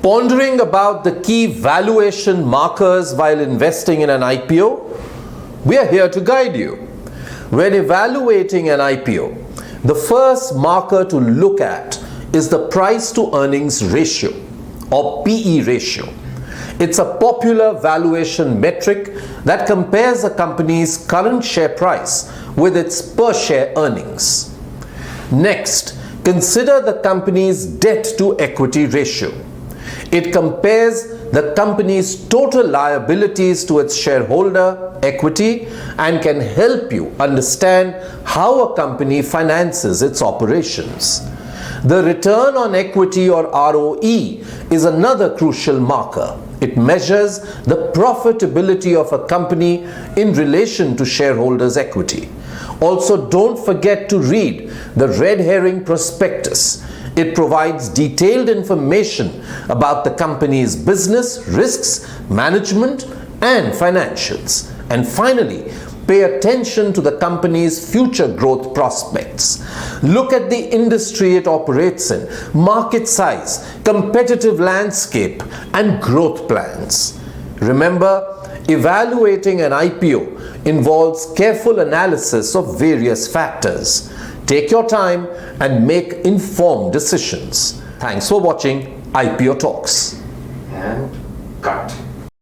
Pondering about the key valuation markers while investing in an IPO? We are here to guide you. When evaluating an IPO, the first marker to look at is the price to earnings ratio or PE ratio. It's a popular valuation metric that compares a company's current share price with its per share earnings. Next, consider the company's debt to equity ratio. It compares the company's total liabilities to its shareholder equity and can help you understand how a company finances its operations. The return on equity or ROE is another crucial marker. It measures the profitability of a company in relation to shareholders' equity. Also, don't forget to read the red herring prospectus. It provides detailed information about the company's business, risks, management, and financials. And finally, pay attention to the company's future growth prospects. Look at the industry it operates in, market size, competitive landscape, and growth plans. Remember, evaluating an IPO involves careful analysis of various factors. Take your time and make informed decisions. Thanks for watching IPO Talks. And cut.